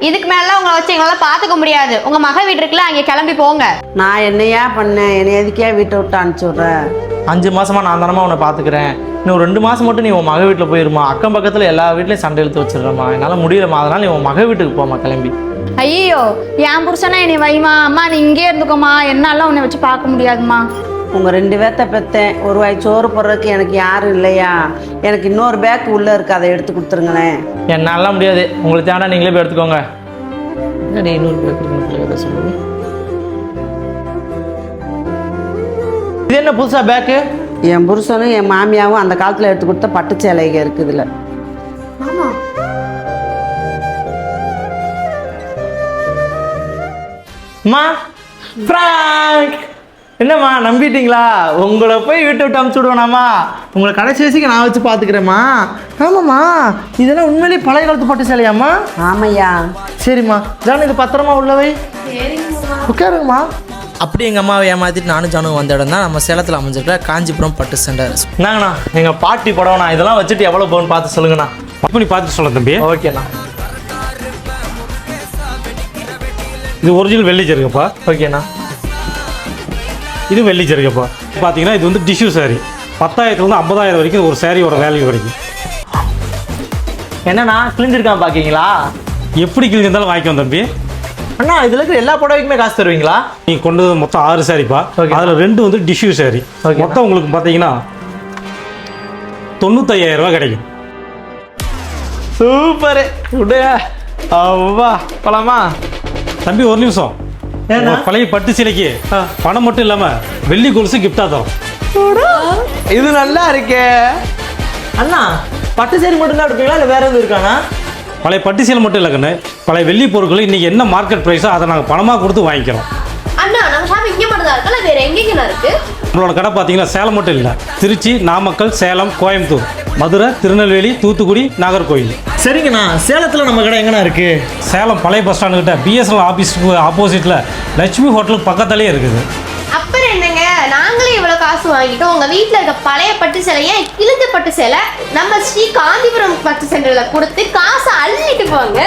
இதுக்கு மேல உங்களை வச்சு எங்களால பாத்துக்க முடியாது. உங்க மக வீட்டு இருக்குல்ல, அங்க கிளம்பி போங்க. நான் என்னையா பண்ணேன்? என்னை எதுக்கே வீட்டை விட்டு அனுப்பிச்சி விட்றேன்? 5 மாசமா நான் தானமா உன்னை பாத்துக்கிறேன். இன்னும் 2 மாசம் மட்டும் நீ உன் மக வீட்டுல போயிருமா. அக்கம் பக்கத்துல எல்லா வீட்லயும் சண்டை இழுத்து வச்சிடுறமா. என்னால முடியலமா. அதனால நீ உன் மக வீட்டுக்கு போமா கிளம்பி. ஐயோ, என் புருஷனா என்னை வைமா. அம்மா நீ இங்கே இருந்துக்கோமா, என்னால உன்னை வச்சு பார்க்க முடியாதுமா. உங்கள் 2 பேர்த்த பெற்றேன். ஒரு வாய் சோறு போடுறதுக்கு எனக்கு யாரும் இல்லையா? எனக்கு இன்னொரு பேக் உள்ளே இருக்குது, அதை எடுத்து கொடுத்துருங்களேன். என்னாலாம் முடியாது. உங்களுக்கு தேவை நீங்களே போய் எடுத்துக்கோங்க. என்னடி இன்னொரு பேக் சொல்லுங்க. இது என்ன புதுசா பேக்கு? என் புருஷனும் என் மாமியாவும் அந்த காலத்தில் எடுத்து கொடுத்த பட்டு சேலைங்க இருக்குதுல. அம்மா ஃப்ராங்க், என்னம்மா நம்பிட்டீங்களா? உங்களை போய் வீட்டை விட்டு அமுச்சு விடுவேனாம்மா? உங்களை கடைசி வயசுக்கு நான் வச்சு பார்த்துக்கிறேம்மா. ஆமாம்மா, இதெல்லாம் உண்மையிலேயே பழைய காலத்து பட்டு சேலையாம்மா? ஆமையா. சரிம்மா, ஜானு இது பத்திரமா உள்ளவை உட்காருங்கம்மா. அப்படி எங்கள் அம்மாவை ஏமாற்றிட்டு நானும் ஜானும் வந்த இடம் தான் நம்ம சேலத்தில் அமைஞ்சிருக்கிற காஞ்சிபுரம் பட்டு சென்டர். என்னங்கண்ணா, எங்கள் பாட்டி படம்ண்ணா, இதெல்லாம் வச்சுட்டு எவ்வளோ போகணும்னு பார்த்து சொல்லுங்கண்ணா. அப்படி பார்த்து சொல்ல தம்பி. ஓகேண்ணா. இது ஒரிஜினல் வெள்ளி ஜருகப்பா. ஓகேண்ணா. இது வெள்ளி ஜருகப்பா. பார்த்தீங்கன்னா இது வந்து டிஷ்யூ சாரி. 10,000லேருந்து 50,000 வரைக்கும் ஒரு சாரியோட வேல்யூ கிடைக்கும். என்னண்ணா கிழிஞ்சிருக்கான் பார்க்கிங்களா? எப்படி கிழிஞ்சிருந்தாலும் வாங்கிக்கோம் தம்பி. அண்ணா இதில் இருக்கிற எல்லா புடவைக்குமே காசு தருவீங்களா? நீங்கள் கொண்டு மொத்தம் 6 சாரிப்பா. அதில் 2 வந்து டிஷ்யூ சாரி. மொத்தம் உங்களுக்கு பார்த்தீங்கன்னா 95,000 ரூபா கிடைக்கும். சூப்பரு உடைய அவ்வா போலாமா? தம்பி ஒரு நிமிஷம். பழைய பட்டு சிலைக்கு பணம் மட்டும் இல்லாமல் வெள்ளி கொலுசு கிஃப்டாக தரும். இது நல்லா இருக்கே அண்ணா. பட்டு சேரி மட்டும்தான் எடுப்பீங்களா இல்லை வேற எதுவும் இருக்காண்ணா? பழைய பட்டு சேலை மட்டும் இல்லை கண்ணு, பழைய வெள்ளி பொருட்கள் இன்றைக்கி என்ன மார்க்கெட் ப்ரைஸோ அதை நாங்கள் பணமாக கொடுத்து வாங்கிக்கிறோம். அண்ணா நம்ம ஷாப் இங்கே மட்டும் தான் இருக்கா, வேற எங்கெங்கண்ணா இருக்கு? நம்மளோட கடை பார்த்தீங்கன்னா சேலம் மட்டும் இல்லை, திருச்சி, நாமக்கல், சேலம், கோயம்புத்தூர், மதுரை, திருநெல்வேலி, தூத்துக்குடி, நாகர்கோவில். சரிங்கண்ணா, சேலத்தில் நம்ம கடை எங்கண்ணா இருக்கு? சேலம் பழைய பஸ் ஸ்டாண்டுக்கிட்ட பிஎஸ்எல் ஆஃபீஸுக்கு ஆப்போசிட்டில் லட்சுமி ஹோட்டலுக்கு பக்கத்துலேயே இருக்குது. அப்புறம் என்னங்க, நாங்களே இவ்வளவு காசு வாங்கிட்டோம். உங்க வீட்டுல இருக்க பழைய பட்டு சேலையை கிழிஞ்ச பட்டு சேலை நம்ம ஸ்ரீ காஞ்சிபுரம் பட்டு சென்டர்ல கொடுத்து காசை அள்ளிட்டு போங்க.